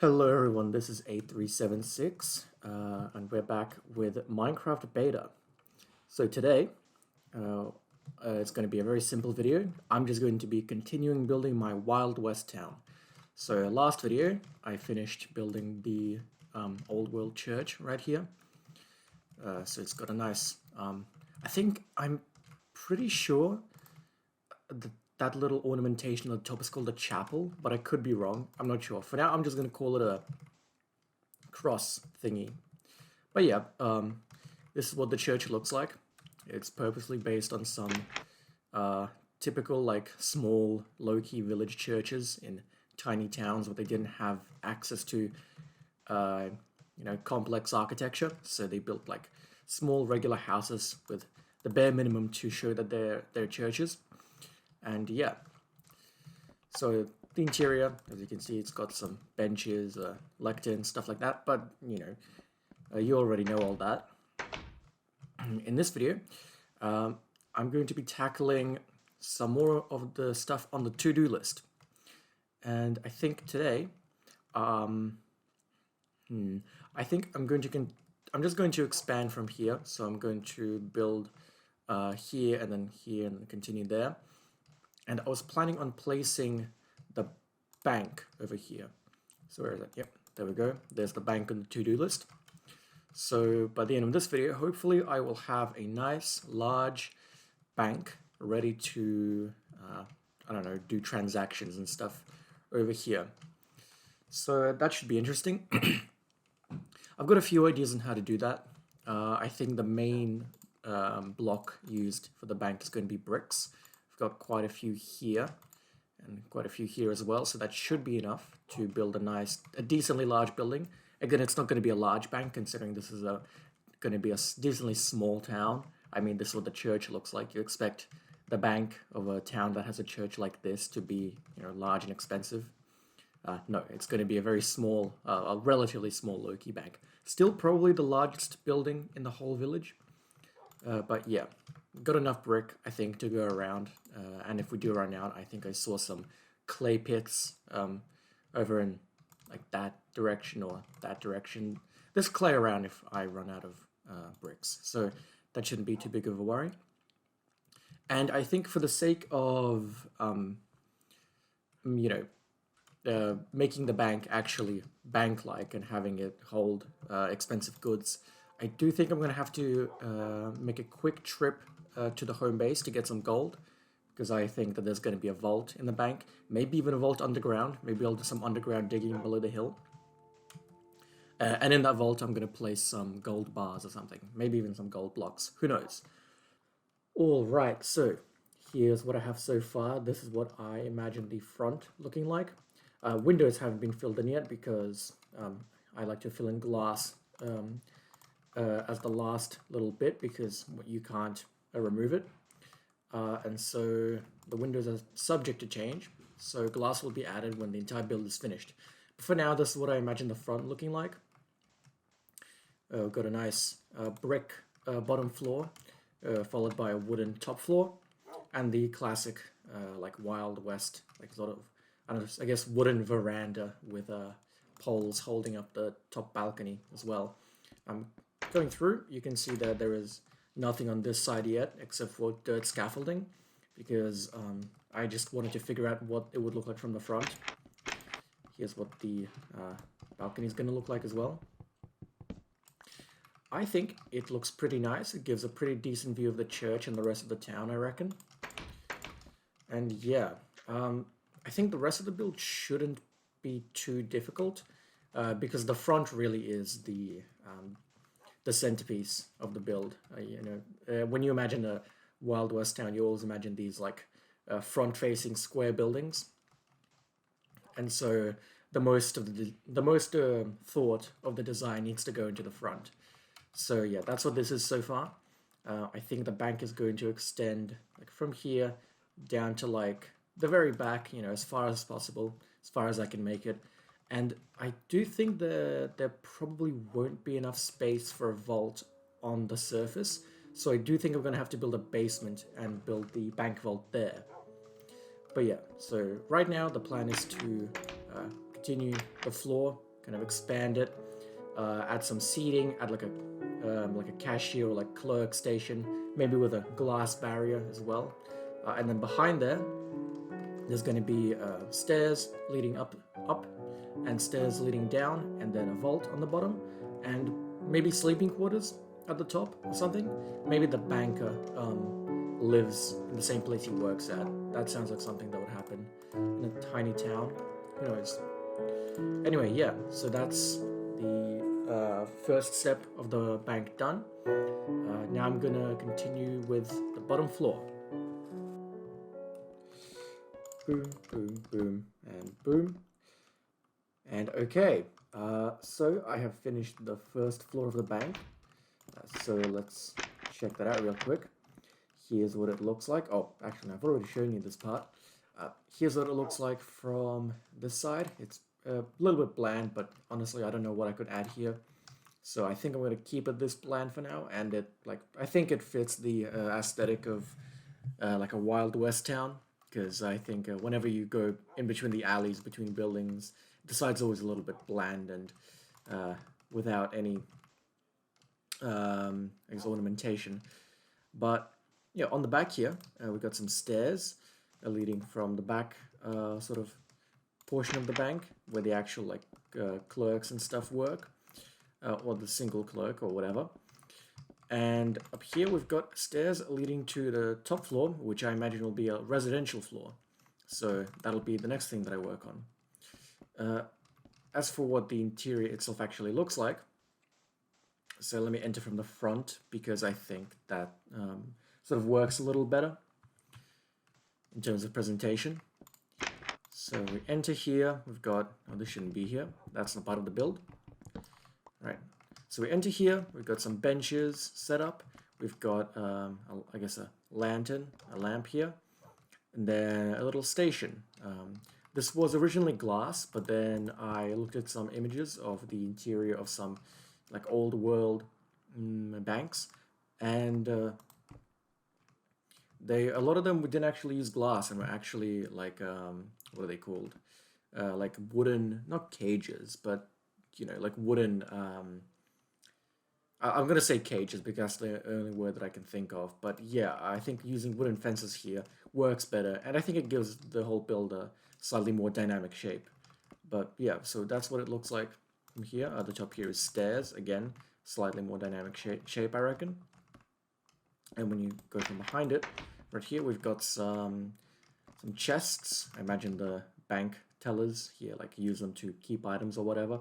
Hello everyone, this is 8376 and we're back with Minecraft Beta. So today, uh, it's going to be a very simple video. I'm just going to be continuing building my Wild West town. So last video, I finished building the Old World Church right here. So it's got a nice, I think I'm pretty sure that little ornamentation on the top is called a chapel, but I could be wrong. I'm not sure. For now, I'm just going to call it a cross thingy. But yeah, this is what the church looks like. It's purposely based on some typical, like, small, low-key village churches in tiny towns where they didn't have access to, complex architecture. So they built, like, small, regular houses with the bare minimum to show that they're churches. And yeah, so the interior, as you can see, it's got some benches, lectern, stuff like that. But you already know all that. In this video, I'm going to be tackling some more of the stuff on the to-do list. And I think today, I think I'm just going to expand from here. So I'm going to build here and then continue there. And I was planning on placing the bank over here. So where is it? Yep, there we go. There's the bank on the to-do list. So by the end of this video, hopefully I will have a nice, large bank ready to, I don't know, do transactions and stuff over here. So that should be interesting. I've got a few ideas on how to do that. I think the main block used for the bank is going to be bricks. I've got quite a few here and quite a few here as well, so that should be enough to build a decently large building. Again, it's not going to be a large bank considering this is going to be a decently small town. I mean, this is what the church looks like. You expect the bank of a town that has a church like this to be, large and expensive. No, it's going to be a very small, a relatively small low-key bank. Still probably the largest building in the whole village. But yeah, got enough brick, I think, to go around. And if we do run out, I think I saw some clay pits over in like that direction or that direction. There's clay around if I run out of bricks. So that shouldn't be too big of a worry. And I think for the sake of, making the bank actually bank-like and having it hold expensive goods, I do think I'm going to have to make a quick trip to the home base to get some gold, because I think that there's going to be a vault in the bank, maybe even a vault underground. Maybe I'll do some underground digging below the hill. And in that vault, I'm going to place some gold bars or something, maybe even some gold blocks. Who knows? All right, so here's what I have so far. This is what I imagine the front looking like. Windows haven't been filled in yet because I like to fill in glass as the last little bit because you can't remove it. And so the windows are subject to change. So glass will be added when the entire build is finished. But for now, this is what I imagine the front looking like. We've got a nice brick bottom floor, followed by a wooden top floor, and the classic like Wild West, like sort of, I guess wooden veranda with poles holding up the top balcony as well. Going through, you can see that there is nothing on this side yet except for dirt scaffolding, because I just wanted to figure out what it would look like from the front. Here's what the balcony is going to look like as well. I think it looks pretty nice. It gives a pretty decent view of the church and the rest of the town, I reckon. And yeah, I think the rest of the build shouldn't be too difficult, because the front really is the centerpiece of the build. When you imagine a Wild West town, you always imagine these like front-facing square buildings, and so the most thought of the design needs to go into the front. So yeah, that's what this is so far. I think the bank is going to extend like from here down to like the very back, as far as possible, as far as I can make it. And I do think that there probably won't be enough space for a vault on the surface. So I do think I'm going to have to build a basement and build the bank vault there. But yeah, so right now the plan is to continue the floor kind of expand it, add some seating, add like a cashier or like clerk station, maybe with a glass barrier as well. And then behind there's going to be stairs leading up, and stairs leading down, and then a vault on the bottom, and maybe sleeping quarters at the top or something. Maybe the banker lives in the same place he works at. That sounds like something that would happen in a tiny town. Who knows? Anyway, yeah, so that's the first step of the bank done. Now I'm gonna continue with the bottom floor. Boom, boom, boom, and boom. And okay, so I have finished the first floor of the bank. So let's check that out real quick. Here's what it looks like. Oh, actually, I've already shown you this part. Here's what it looks like from this side. It's a little bit bland, but honestly, I don't know what I could add here. So I think I'm going to keep it this bland for now, and I think it fits the aesthetic of like a Wild West town, because I think whenever you go in between the alleys, between buildings, the side's always a little bit bland and without any ornamentation. But yeah, on the back here, we've got some stairs leading from the back sort of portion of the bank, where the actual like clerks and stuff work, or the single clerk or whatever. And up here we've got stairs leading to the top floor, which I imagine will be a residential floor. So that'll be the next thing that I work on. As for what the interior itself actually looks like, so let me enter from the front, because I think that sort of works a little better in terms of presentation. So we enter here, we've got, oh, this shouldn't be here, that's not part of the build. Right, so we enter here, we've got some benches set up, we've got, I guess, a lantern, a lamp here, and then a little station. This was originally glass, but then I looked at some images of the interior of some like old world banks, and a lot of them didn't actually use glass and were actually like what are they called? Like wooden, not cages, but you know, like wooden. I'm gonna say cages because that's the only word that I can think of. But yeah, I think using wooden fences here works better, and I think it gives the whole build a slightly more dynamic shape. But yeah, so that's what it looks like from here. At the top here is stairs, again, slightly more dynamic shape, I reckon. And when you go from behind it, right here we've got some chests. I imagine the bank tellers here like use them to keep items or whatever.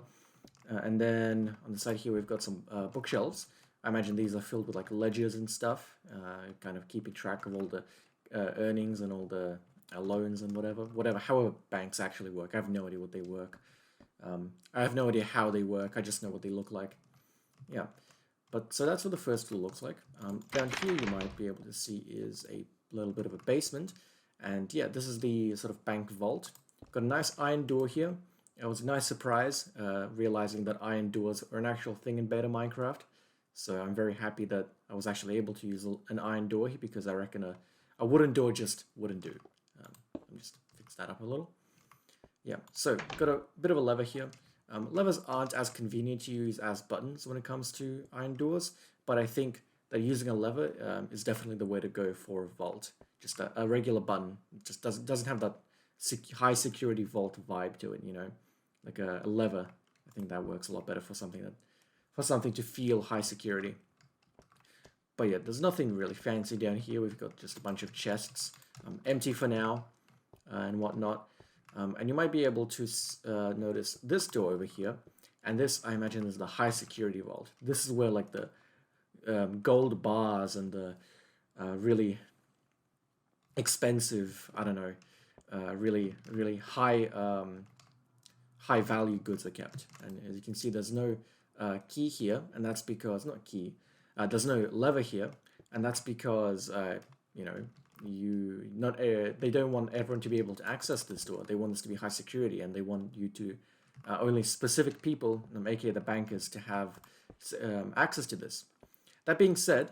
And then on the side here we've got some bookshelves. I imagine these are filled with like ledgers and stuff, kind of keeping track of all the earnings and all the loans and however banks actually work. I have no idea what they work. I have no idea how they work. I just know what they look like. Yeah, but so that's what the first floor looks like. Down here you might be able to see is a little bit of a basement, and yeah, this is the sort of bank vault. Got a nice iron door here. It was a nice surprise realizing that iron doors are an actual thing in beta Minecraft. So I'm very happy that I was actually able to use an iron door here, because I reckon a wooden door just wouldn't do. Let me just fix that up a little. Yeah, so got a bit of a lever here. Levers aren't as convenient to use as buttons when it comes to iron doors, but I think that using a lever is definitely the way to go for a vault. Just a regular button just doesn't have that high security vault vibe to it, you know, like a lever. I think that works a lot better for something to feel high security. But yeah, there's nothing really fancy down here. We've got just a bunch of chests, empty for now, and whatnot. And you might be able to notice this door over here, and this, I imagine, is the high security vault. This is where like the gold bars and the really expensive, I don't know, really high high value goods are kept. And as you can see, there's no key here, and that's because not key. There's no lever here, and that's because you know, they don't want everyone to be able to access this door. They want this to be high security, and they want you to only specific people, aka the bankers, to have access to this. That being said,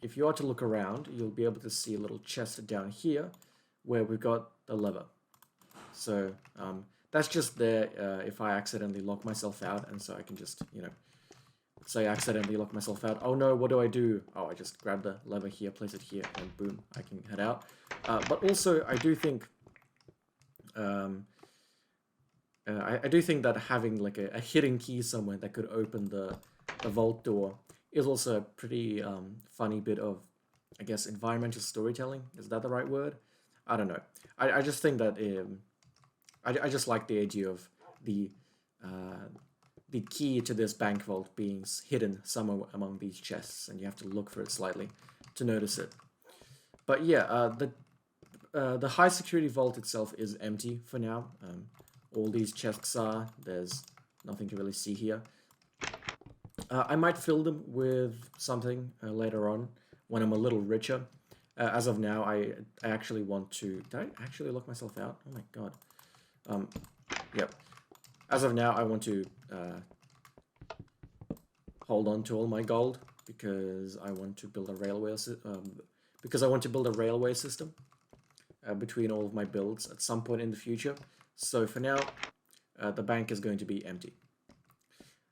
if you are to look around, you'll be able to see a little chest down here where we've got the lever. So that's just there if I accidentally lock myself out, and so I can just, you know, say I accidentally lock myself out. Oh no, what do I do? Oh, I just grab the lever here, place it here, and boom, I can head out. But also, I do think, I do think that having like a hidden key somewhere that could open the vault door is also a pretty funny bit of, I guess, environmental storytelling. Is that the right word? I don't know. I just think that I just like the idea of the key to this bank vault being hidden somewhere among these chests, and you have to look for it slightly to notice it. But yeah, the high security vault itself is empty for now. All these chests are. There's nothing to really see here. I might fill them with something later on when I'm a little richer. As of now, I actually want to... Did I actually lock myself out? Oh my god. Yep. As of now, I want to hold on to all my gold because I want to build a railway system between all of my builds at some point in the future. So for now, the bank is going to be empty.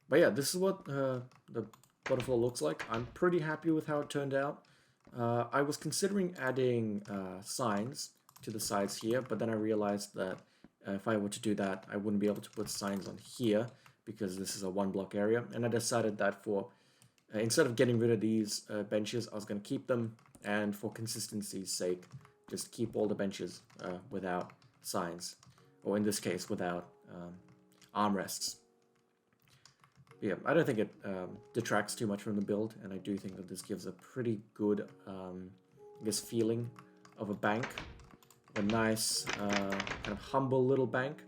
But yeah, this is what the waterfall looks like. I'm pretty happy with how it turned out. I was considering adding signs to the sides here, but then I realized that if I were to do that, I wouldn't be able to put signs on here because this is a one block area. And I decided that for, instead of getting rid of these benches, I was going to keep them, and for consistency's sake, just keep all the benches without signs, or in this case, without armrests. Yeah, I don't think it detracts too much from the build, and I do think that this gives a pretty good, I guess, feeling of a bank. A nice, kind of humble little bank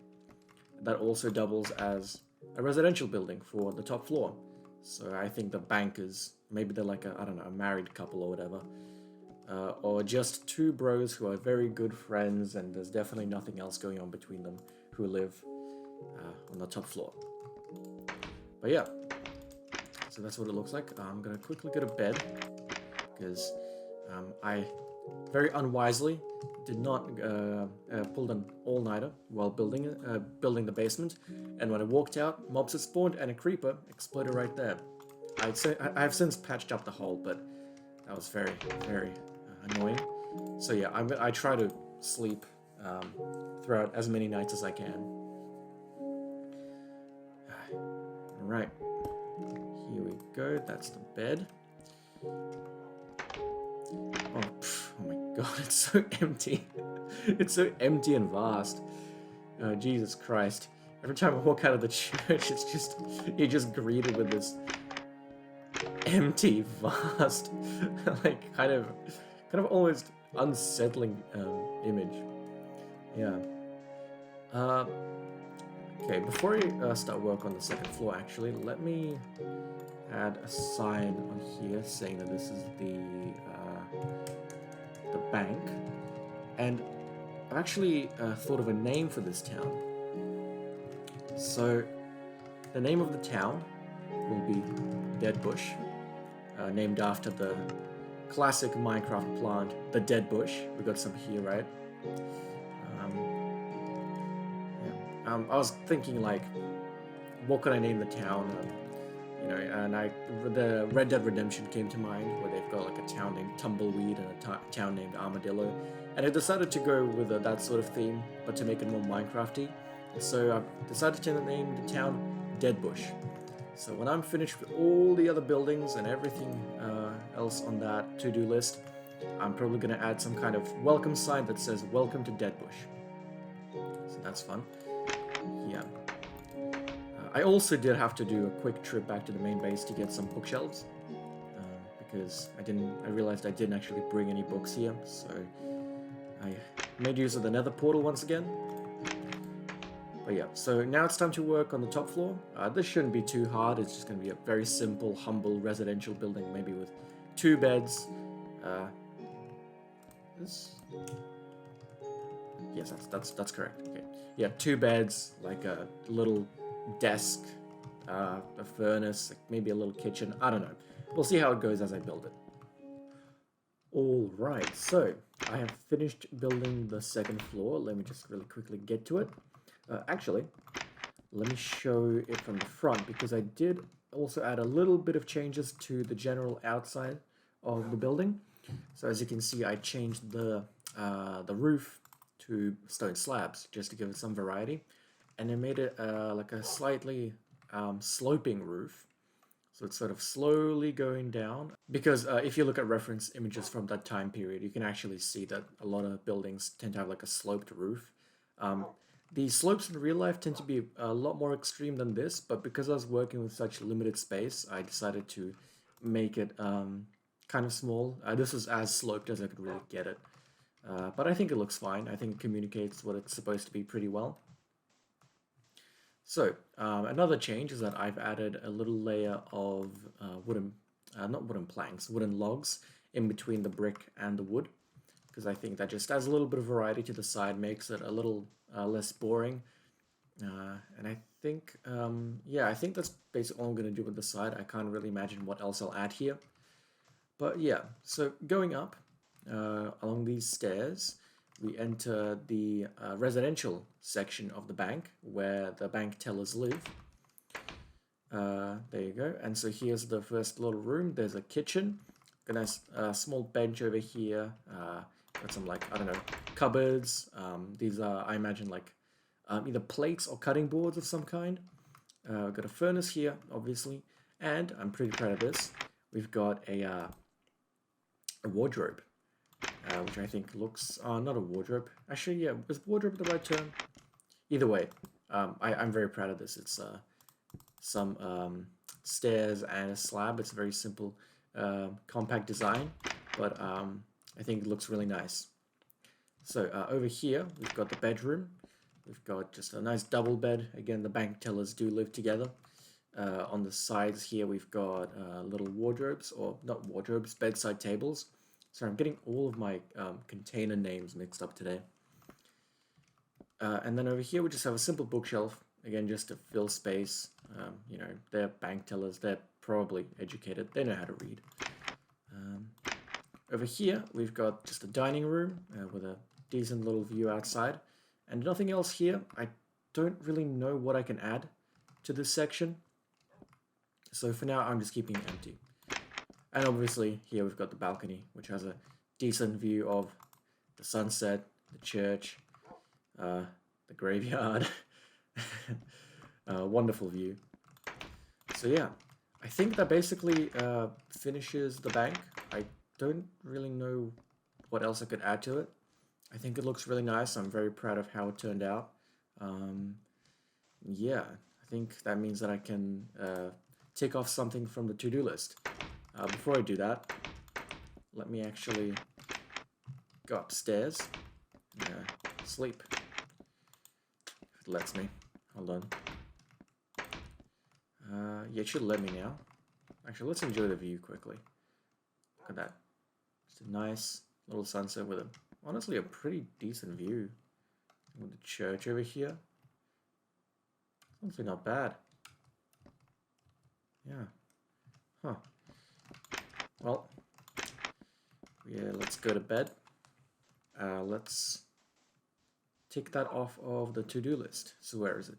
that also doubles as a residential building for the top floor. So I think the bankers, maybe they're like a, I don't know, a married couple or whatever, or just two bros who are very good friends, and there's definitely nothing else going on between them, who live on the top floor. But yeah, so that's what it looks like. I'm gonna quickly go to bed because I very unwisely did not pull an all-nighter while building the basement, and when I walked out, mobs had spawned and a creeper exploded right there. I've since patched up the hole, but that was very, very annoying. So yeah, I try to sleep throughout as many nights as I can. Alright, here we go, that's the bed. Oh my god, it's so empty. It's so empty and vast. Jesus Christ. Every time I walk out of the church, it's just, you're just greeted with this empty, vast, like kind of almost unsettling image. Yeah. Okay, before I start work on the second floor, actually, let me add a sign on here saying that this is the bank. And I've actually thought of a name for this town. So the name of the town will be Deadbush, named after the classic Minecraft plant, the Deadbush. We got some here, right? I was thinking, like, what could I name the town? You know, and the Red Dead Redemption came to mind, where they've got like a town named Tumbleweed and a town named Armadillo, and I decided to go with that sort of theme, but to make it more Minecrafty. So I decided to name the town Deadbush. So when I'm finished with all the other buildings and everything else on that to-do list, I'm probably going to add some kind of welcome sign that says "Welcome to Deadbush." So that's fun. Yeah. I also did have to do a quick trip back to the main base to get some bookshelves, because I realized I didn't actually bring any books here, so I made use of the nether portal once again. But yeah, so now it's time to work on the top floor. This shouldn't be too hard. It's just going to be a very simple, humble residential building, maybe with 2 beds. Yes, that's correct. Okay. Yeah, 2 beds, like a little desk, a furnace, like maybe a little kitchen. I don't know. We'll see how it goes as I build it. Alright, so I have finished building the second floor. Let me just really quickly get to it. Actually, let me show it from the front, because I did also add a little bit of changes to the general outside of the building. So as you can see, I changed the roof to stone slabs just to give it some variety, and I made it like a slightly sloping roof. So it's sort of slowly going down, because if you look at reference images from that time period, you can actually see that a lot of buildings tend to have like a sloped roof. Um, the slopes in real life tend to be a lot more extreme than this, but because I was working with such limited space, I decided to make it kind of small. This was as sloped as I could really get it. But I think it looks fine. I think it communicates what it's supposed to be pretty well. So another change is that I've added a little layer of not wooden planks, wooden logs in between the brick and the wood, because I think that just adds a little bit of variety to the side, makes it a little less boring. And I think, yeah, I think that's basically all I'm going to do with the side. I can't really imagine what else I'll add here. But yeah, so going up along these stairs, we enter the residential section of the bank, where the bank tellers live. There you go. And so here's the first little room. There's a kitchen. Got a small bench over here. Got some, like, I don't know, cupboards. These are, I imagine, like either plates or cutting boards of some kind. We've got a furnace here, obviously. And I'm pretty proud of this. We've got a wardrobe. Which I think looks, not a wardrobe. Actually, yeah, is wardrobe the right term? Either way, I'm very proud of this. It's some stairs and a slab. It's a very simple, compact design, but I think it looks really nice. So over here, we've got the bedroom. We've got just a nice double bed. Again, the bank tellers do live together. On the sides here, we've got little wardrobes, or not wardrobes, bedside tables. Sorry, I'm getting all of my container names mixed up today. And then over here, we just have a simple bookshelf, again, just to fill space. You know, they're bank tellers, they're probably educated, they know how to read. Over here, we've got just a dining room with a decent little view outside, and nothing else here. I don't really know what I can add to this section, so for now, I'm just keeping it empty. And obviously, here we've got the balcony, which has a decent view of the sunset, the church, the graveyard. Wonderful view. So yeah, I think that basically finishes the bank. I don't really know what else I could add to it. I think it looks really nice. I'm very proud of how it turned out. Yeah, I think that means that I can tick off something from the to-do list. Before I do that, let me actually go upstairs and sleep. If it lets me. Hold on. Yeah, it should let me now. Actually, let's enjoy the view quickly. Look at that. Just a nice little sunset with honestly a pretty decent view. With the church over here. Honestly not bad. Yeah. Huh. Well, yeah, let's go to bed. Let's tick that off of the to-do list. So where is it?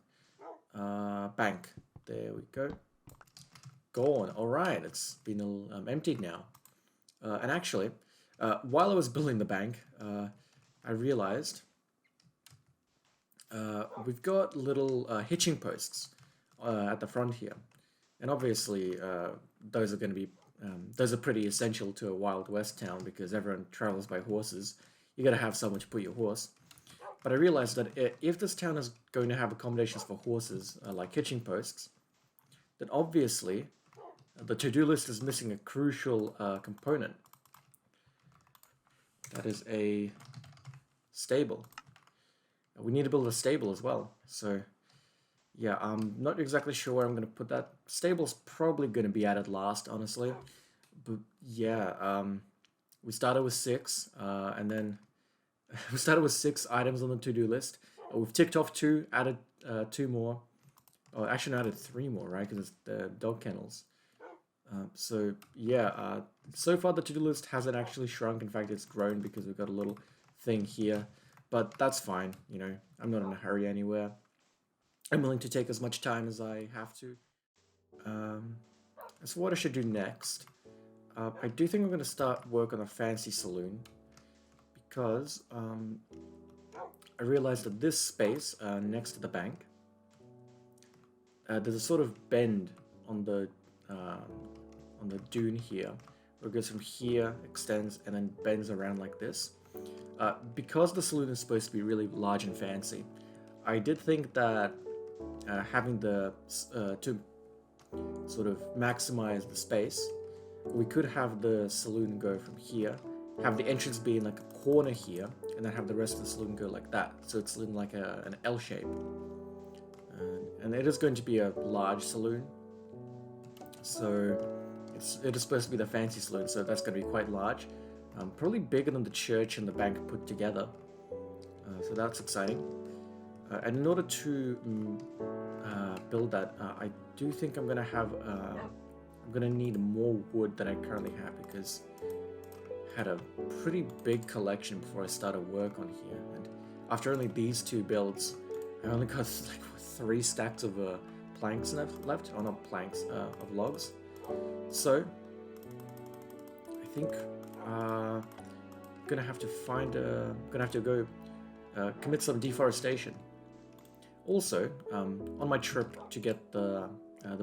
Bank. There we go. Gone. All right, it's been emptied now. And actually, while I was building the bank, I realized we've got little hitching posts at the front here. And obviously, those are going to be those are pretty essential to a Wild West town, because everyone travels by horses. You got to have somewhere to put your horse. But I realized that if this town is going to have accommodations for horses, like hitching posts, then obviously the to-do list is missing a crucial component. That is a stable. We need to build a stable as well. So yeah, I'm not exactly sure where I'm going to put that. Stable's probably going to be added last, honestly. But yeah, we started with 6, and then we started with 6 items on the to-do list. We've ticked off 2, added 2 more. Oh, actually, added 3 more, right? Because it's the dog kennels. So yeah, so far the to-do list hasn't actually shrunk. In fact, it's grown because we've got a little thing here. But that's fine, you know. I'm not in a hurry anywhere. I'm willing to take as much time as I have to. Um, so what I should do next, I do think I'm going to start work on a fancy saloon because I realized that this space next to the bank, there's a sort of bend uh, on the dune here, where it goes from here, extends, and then bends around like this. Because the saloon is supposed to be really large and fancy, I did think that having the to sort of maximize the space, we could have the saloon go from here, have the entrance be in like a corner here, and then have the rest of the saloon go like that. So it's in like an L shape. And it is going to be a large saloon. So it is supposed to be the fancy saloon, so that's going to be quite large. Probably bigger than the church and the bank put together. So that's exciting. And in order to build that, I do think I'm gonna need more wood than I currently have because I had a pretty big collection before I started work on here. And after only these two builds, I only got like 3 stacks of planks left, or not planks, of logs. So I think I'm gonna have to go commit some deforestation. Also, on my trip to get the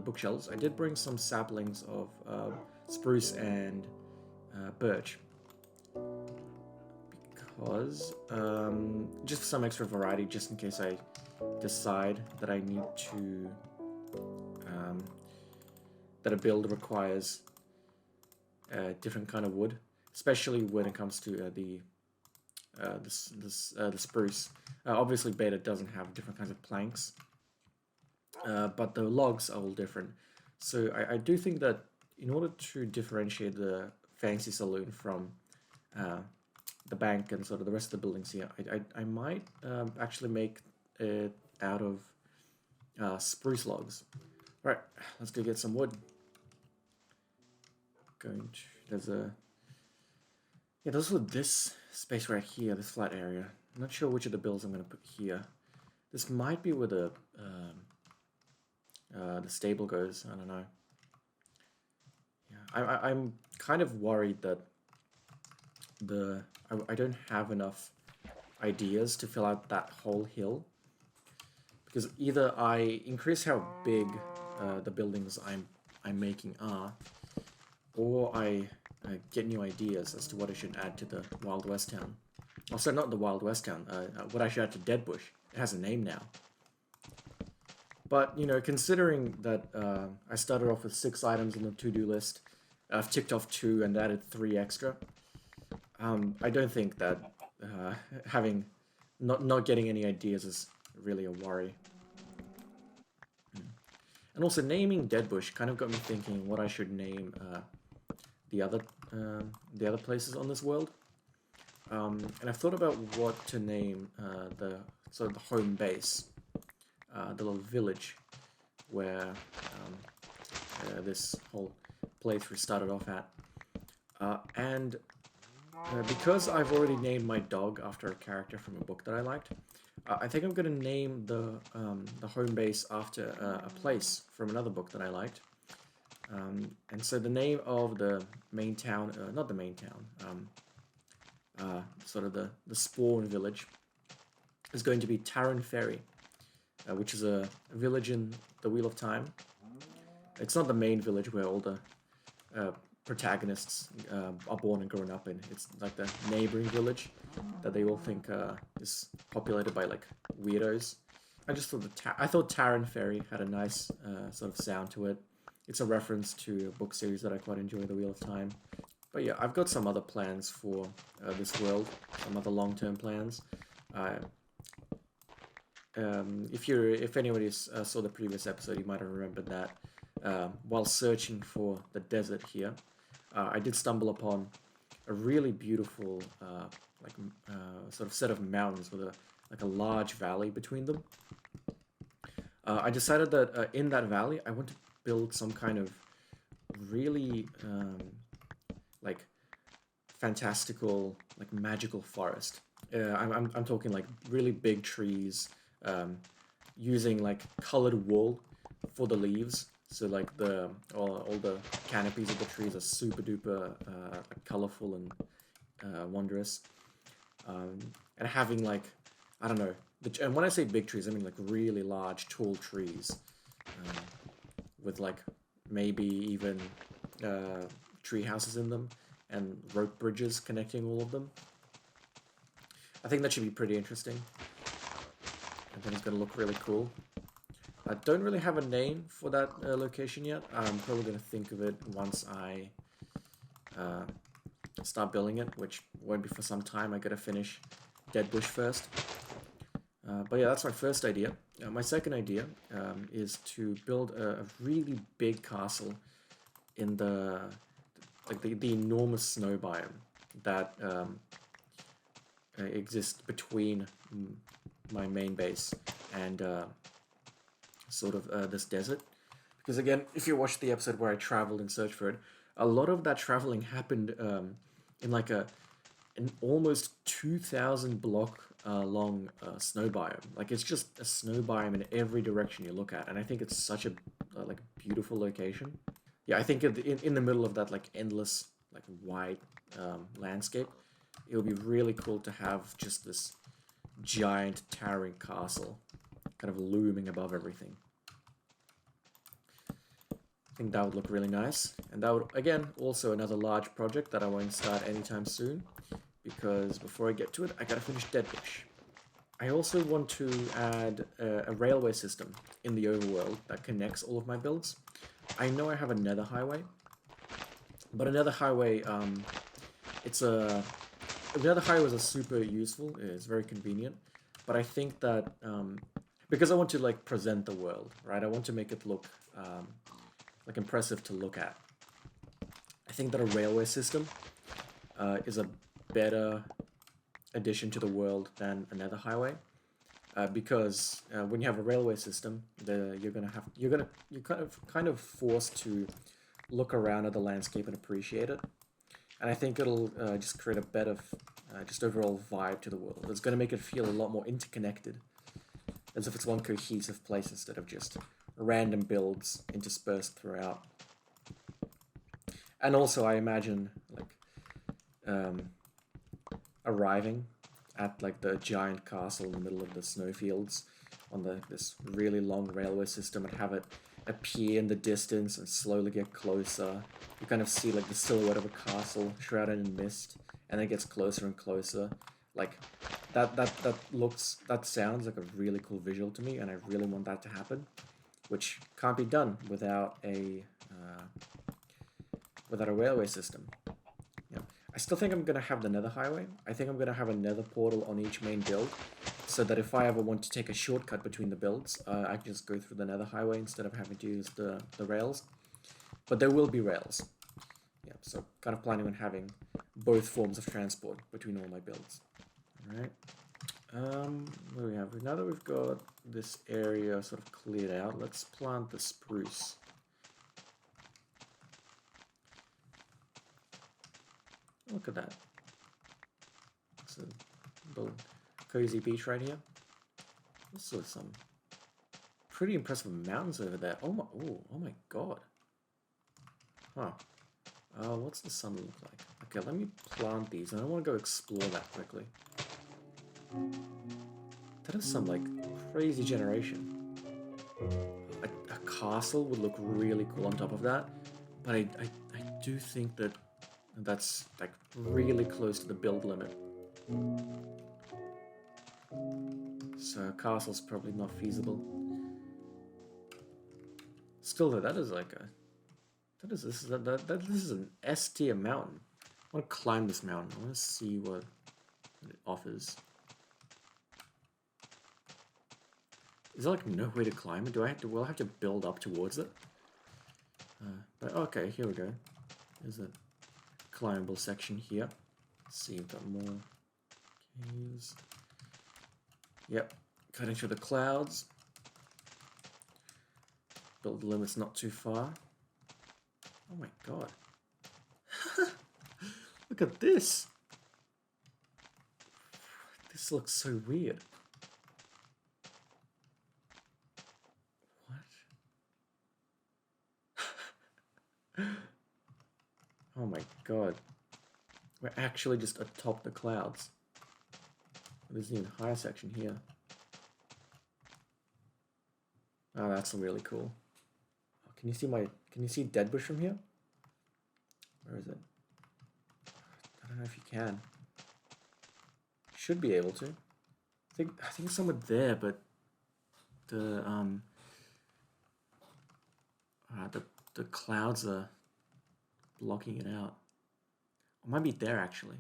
bookshelves, I did bring some saplings of spruce and birch because just for some extra variety, just in case I decide that I need to that a build requires a different kind of wood, especially when it comes to the spruce. Obviously, beta doesn't have different kinds of planks, but the logs are all different. So I do think that in order to differentiate the fancy saloon from the bank and sort of the rest of the buildings here, I might actually make it out of spruce logs. All right, let's go get some wood. There's this space right here, this flat area. I'm not sure which of the builds I'm going to put here. This might be where the stable goes. I don't know. Yeah, I'm kind of worried that I don't have enough ideas to fill out that whole hill, because either I increase how big the buildings I'm making are, or I get new ideas as to what I should add to the Wild West town. Also, not the Wild West town, what I should add to Deadbush. It has a name now. But, you know, considering that I started off with 6 items on the to-do list, I've ticked off 2 and added 3 extra, I don't think that not getting any ideas is really a worry. And also, naming Deadbush kind of got me thinking what I should name the other places on this world. And I've thought about what to name the home base, the little village where this whole playthrough started off at. And because I've already named my dog after a character from a book that I liked, I think I'm going to name the home base after a place from another book that I liked. And so the name of the main town, not the main town, sort of the spawn village, is going to be Taran Ferry, which is a village in the Wheel of Time. It's not the main village where all the protagonists are born and grown up in. It's like the neighboring village that they all think is populated by like weirdos. I just thought I thought Taran Ferry had a nice sort of sound to it. It's a reference to a book series that I quite enjoy, The Wheel of Time. But yeah, I've got some other plans for this world, some other long-term plans. If anybody saw the previous episode, you might have remembered that while searching for the desert here, I did stumble upon a really beautiful sort of set of mountains with a large valley between them. I decided that in that valley, I want to build some kind of really like fantastical, like magical forest. I'm talking like really big trees, using like colored wool for the leaves. So like all the canopies of the trees are super duper colorful and wondrous. And having like, I don't know, and when I say big trees, I mean like really large, tall trees with like maybe even tree houses in them and rope bridges connecting all of them. I think that should be pretty interesting. I think it's going to look really cool. I don't really have a name for that location yet. I'm probably going to think of it once I start building it, which won't be for some time. I got to finish Deadbush first. But yeah, that's my first idea. My second idea is to build a really big castle in the enormous snow biome that exists between my main base and sort of this desert. Because again, if you watch the episode where I traveled and searched for it, a lot of that traveling happened in like an almost 2,000 block long snow biome. Like it's just a snow biome in every direction you look at, and I think it's such a like beautiful location. Yeah, I think in the middle of that like endless like wide landscape, it would be really cool to have just this giant towering castle kind of looming above everything. I think that would look really nice, and that would, again, also another large project that I won't start anytime soon, because before I get to it, I gotta finish Deadbush. I also want to add a railway system in the overworld that connects all of my builds. I know I have a nether highway, but a nether highway, nether highways are super useful, it's very convenient, but I think that, because I want to like present the world, right, I want to make it look like impressive to look at. I think that a railway system is a better addition to the world than a nether highway, because when you have a railway system, you're kind of forced to look around at the landscape and appreciate it, and I think it'll just create a better just overall vibe to the world. It's going to make it feel a lot more interconnected, as if it's one cohesive place instead of just random builds interspersed throughout. And also, I imagine like arriving at like the giant castle in the middle of the snowfields on this really long railway system, and have it appear in the distance and slowly get closer. You kind of see like the silhouette of a castle shrouded in mist, and then it gets closer and closer. Like that sounds like a really cool visual to me, and I really want that to happen, which can't be done without a railway system. Yeah. I still think I'm gonna have the nether highway. I think I'm gonna have a nether portal on each main build, so that if I ever want to take a shortcut between the builds, I can just go through the nether highway instead of having to use the rails. But there will be rails. Yeah, so kind of planning on having both forms of transport between all my builds. Alright. What do we have? Now that we've got this area sort of cleared out, let's plant the spruce. Look at that. It's a little cozy beach right here. Also some pretty impressive mountains over there. Oh my god. Huh. What's the sun look like? Okay, let me plant these, and I want to go explore that quickly. That is some, like, crazy generation. A castle would look really cool on top of that, but I do think that that's, like, really close to the build limit. So a castle's probably not feasible. Still though, that is like a... this is an S tier mountain. I want to climb this mountain. I want to see what it offers. Is there like no way to climb it? Will I have to build up towards it? But okay, here we go. There's a climbable section here. Let's see, we've got more caves. Yep, cutting through the clouds. Build limit's not too far. Oh my god. Look at this. This looks so weird. Oh my god. We're actually just atop the clouds. There's an even higher section here. Oh, that's really cool. Oh, can you see Deadbush from here? Where is it? I don't know if you can. Should be able to. I think it's somewhere there, but the the clouds are blocking it out. It might be there actually.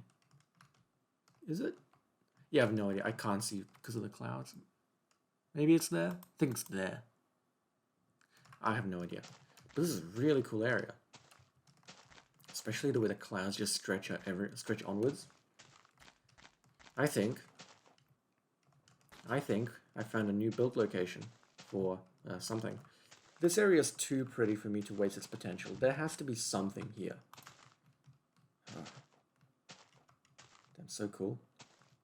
Is it? Yeah, I have no idea. I can't see because of the clouds. Maybe it's there? I think it's there. I have no idea. But this is a really cool area. Especially the way the clouds just stretch onwards. I think I found a new build location for something. This area is too pretty for me to waste its potential. There has to be something here. Oh. That's so cool.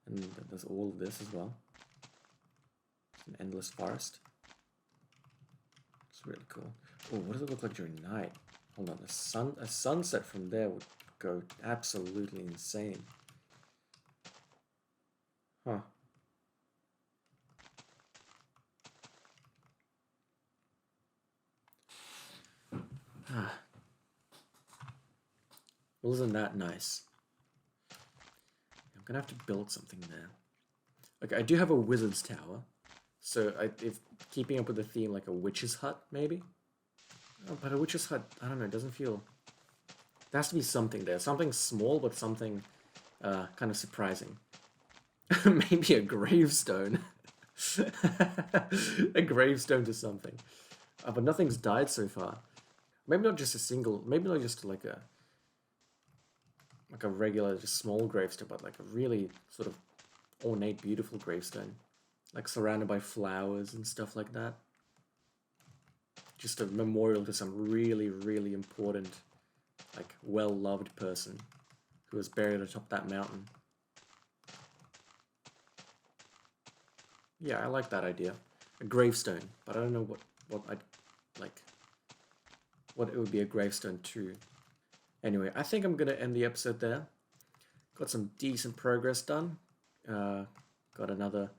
And there's all of this as well. It's an endless forest. It's really cool. Oh, what does it look like during night? Hold on, a sunset from there would go absolutely insane. Huh. Well, isn't that nice? I'm gonna have to build something there. Okay, I do have a wizard's tower, so if keeping up with the theme, like a witch's hut, maybe. Oh, but a witch's hut, I don't know, it doesn't feel. There has to be something there, something small, but something kind of surprising. Maybe a gravestone. A gravestone to something. But nothing's died so far. Maybe not just a single. Maybe not just like a regular, just small gravestone, but like a really sort of ornate, beautiful gravestone, like surrounded by flowers and stuff like that. Just a memorial to some really, really important, like well-loved person who was buried atop that mountain. Yeah, I like that idea. A gravestone, but I don't know what I'd like. What it would be a gravestone to. Anyway, I think I'm gonna end the episode there. Got some decent progress done. Got another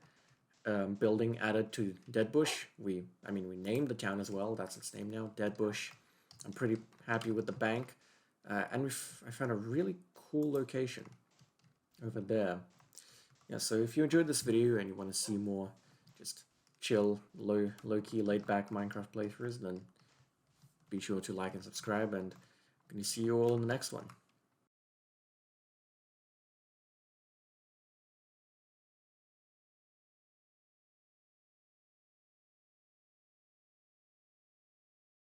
building added to Deadbush. We named the town as well. That's its name now, Deadbush. I'm pretty happy with the bank, and I found a really cool location over there. Yeah, so if you enjoyed this video and you want to see more just chill, low-key, laid-back Minecraft playthroughs, then be sure to like and subscribe, and I'm going to see you all in the next one.